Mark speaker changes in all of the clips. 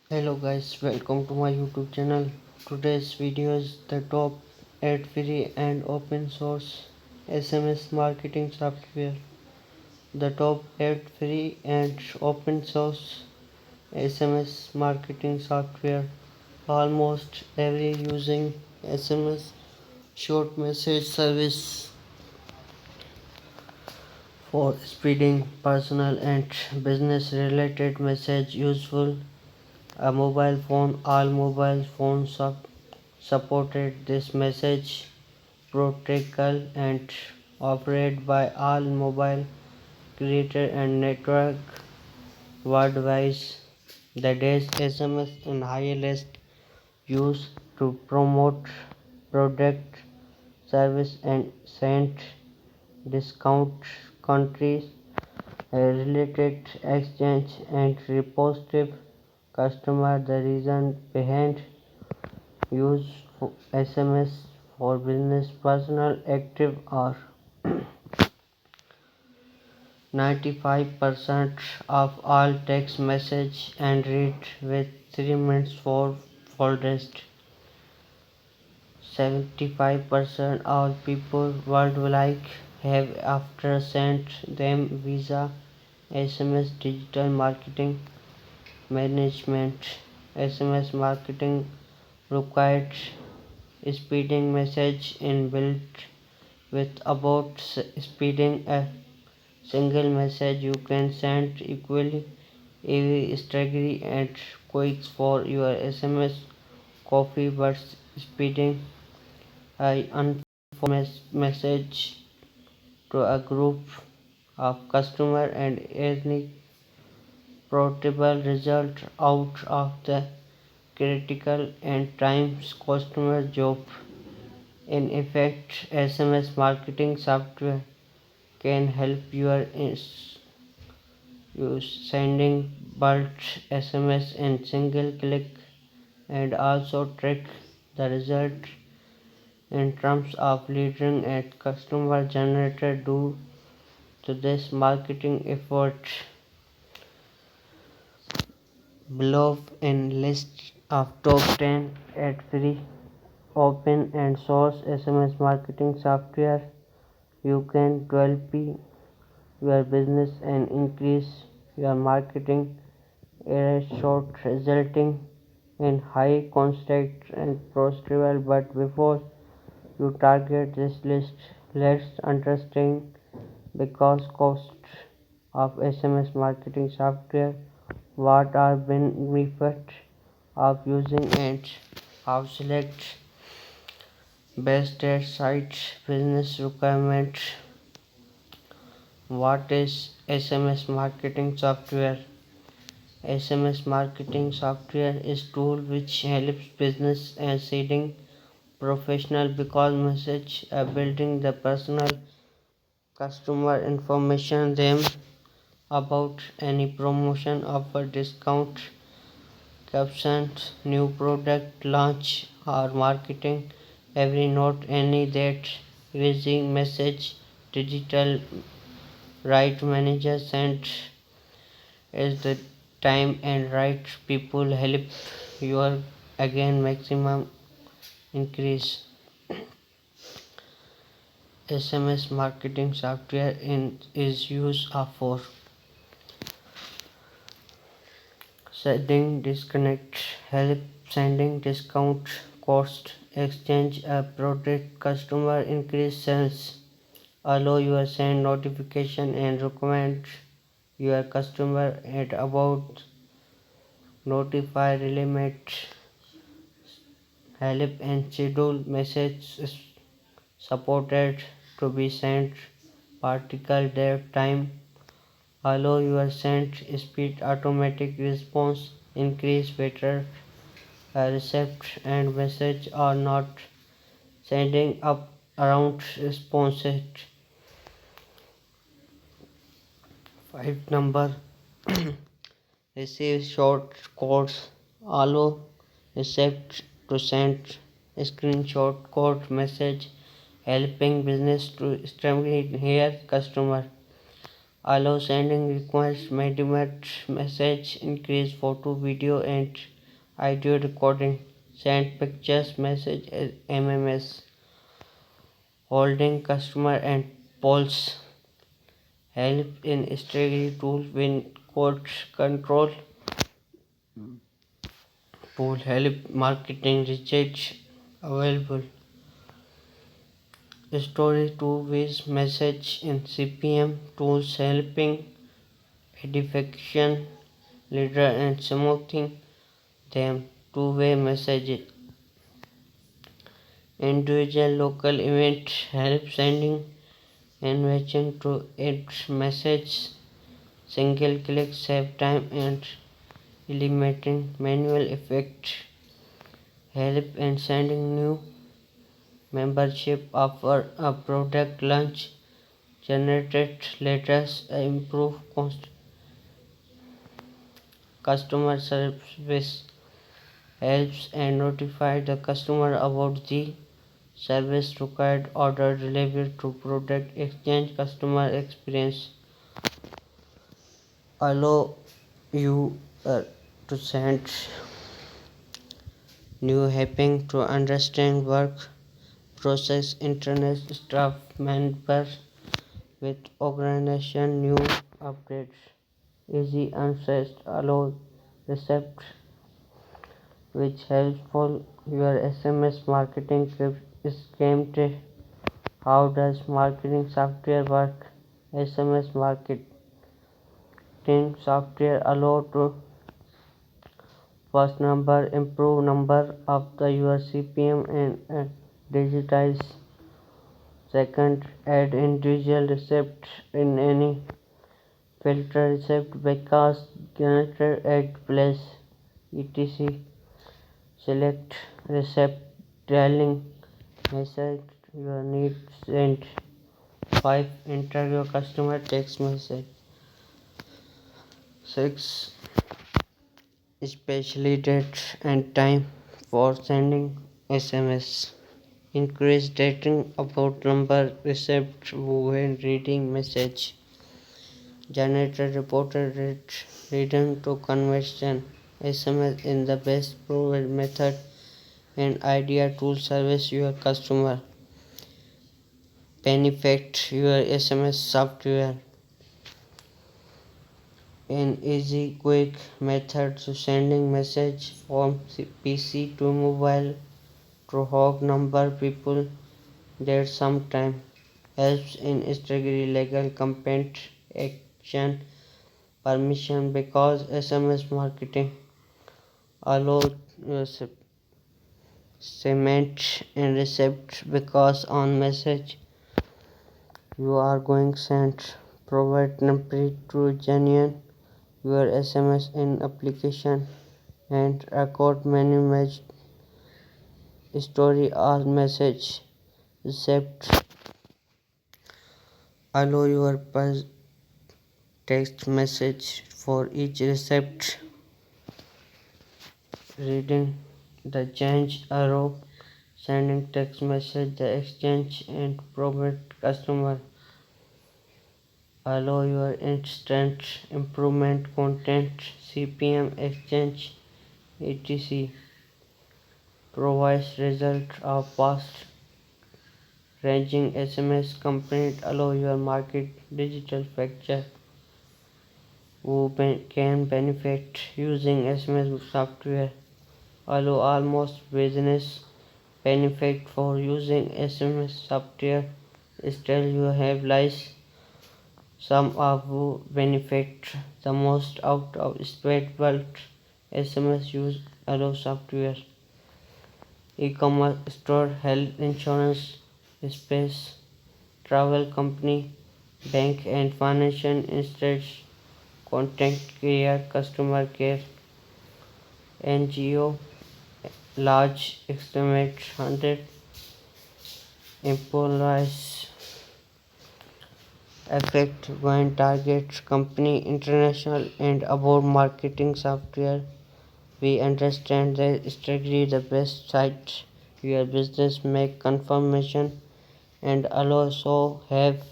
Speaker 1: Hello guys, welcome to my YouTube channel. Today's video is the top 8 free and open source SMS marketing software. The top 8 free and open source SMS marketing software. Almost every using SMS short message service for speeding personal and business related message useful. A mobile phone, all mobile phones supported this message protocol and operated by all mobile creator and network worldwide. The days SMS in highest use to promote product service and send discount countries related exchange and repostive customer. The reason behind use SMS for business personal active or 95% of all text message and read with 3 minutes for forwarded. 75% of people worldwide have after sent them via SMS. Digital marketing management. SMS marketing required speeding message inbuilt with about speeding a single message. You can send equally every strategy and quick for your SMS copy, but speeding a unformed message to a group of customer and any portable result out of the critical and times customer job. In effect, SMS marketing software can help you sending bulk SMS in single click and also track the result in terms of leading and customer generated due to this marketing effort. Below in list of top 10 at free open and source SMS marketing software. You can develop your business and increase your marketing area short resulting in high contact and profitable. But before you target this list, let's understand because cost of SMS marketing software, what are benefits of using it, how select best at site business requirement. What is SMS marketing software? SMS marketing software is tool which helps business and selling professional because message building the personal customer information them about any promotion offer discount captions new product launch or marketing every not any that raising message digital right manager sent is the time and right people help your again maximum increase. SMS marketing software is used for sending disconnect help sending discount cost exchange a product customer increase sales allow your send notification and recommend your customer at about notify relevant help and schedule messages supported to be sent particle date time allow your send speed automatic response increase better recept and message are not sending up around responses. 5 number receive short codes allow recept to send screenshot code message helping business to stimulate here customer allow sending request multimate message increase photo video and audio recording, send pictures, message, MMS, holding customer and polls, help in strategy tool win code control, tool help marketing research available, story two ways message in CPM tools helping edification leader and smoothing them two-way messages. Individual local event help sending invitation to its message. Single click save time and eliminating manual effect. Help in sending new membership offer a product launch. Generated letters improve customer service. Helps and notify the customer about the service required order delivery to product exchange customer experience. Allow you to send new helping to understand work process internet staff member with organization new updates. Easy access allow recept which helpful your SMS marketing is schemed. How does marketing software work? SMS marketing software allow to first number improve number of the your CPM and digitize. Second, add individual receipt in any filter receipt because generator add place etc. Select receipt dialing message your need send. 5. Enter your customer text message. 6. Especially date and time for sending SMS. Increase dating about number received when reading message. Generator reported rate return to conversion. SMS in the best proven method and idea tool service your customer. Benefit your SMS software. An easy, quick method to sending message from PC to mobile to hog number people that sometime helps in strategy legal complaint action permission because SMS marketing allow cement and receipt because on message you are going sent provide number to genuine your SMS in application and record many message story or message receipt allow your text message for each receipt reading the change arrow sending text message the exchange and provide customer allow your instant improvement content CPM exchange etc provides result of fast ranging SMS component allow your market digital factor who can benefit using SMS software allow almost business benefit for using SMS software still you have lies some of who benefit the most out of spread world SMS use allow software e-commerce store health insurance space travel company bank and financial institutions contact care customer care NGO large estimate 100 employees affect when target company international and about marketing software we understand the strategy the best site your business make confirmation and also have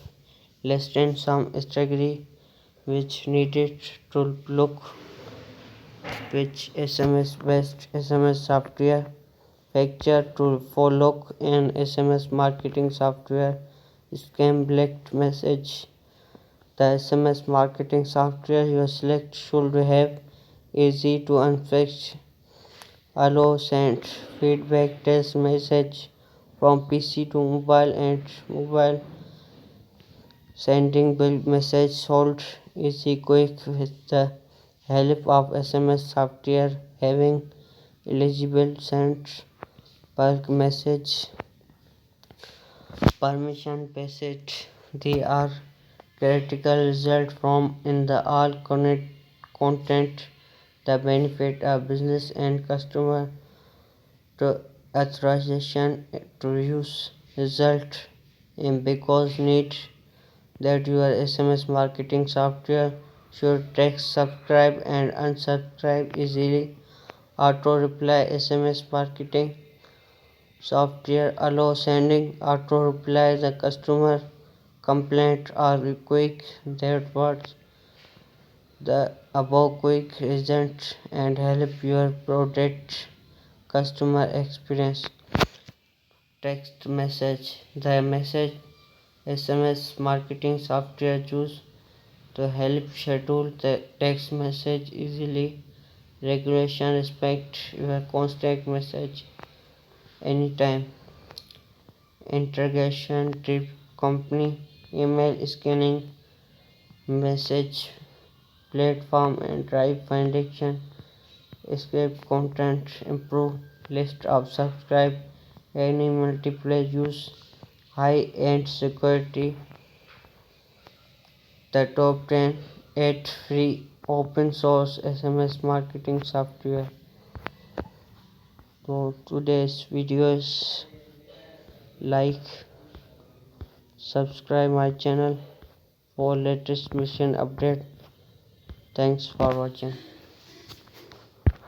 Speaker 1: less than some strategy which needed to look Which SMS best SMS software feature to follow an SMS marketing software scam black message. The SMS marketing software you select should have easy to unfetch, allow send feedback test message from PC to mobile and mobile sending build message solved easy quick with the help of SMS software having eligible send bulk message permission passage. They are critical result from in the all content the benefit a business and customer to authorization to use result in because need that your SMS marketing software should text subscribe and unsubscribe easily. Auto reply SMS marketing software allow sending auto reply the customer complaint or quick that words the above quick result and help your product customer experience. Text message the message SMS marketing software choose to help schedule the text message easily. Regulation respect your contact message anytime. Integration trip company email scanning message platform and drive foundation script content improve list of subscribe any multiple use high end security the top 10 8 free open source SMS marketing software. So today's videos like subscribe my channel for latest mission update. Thanks for watching.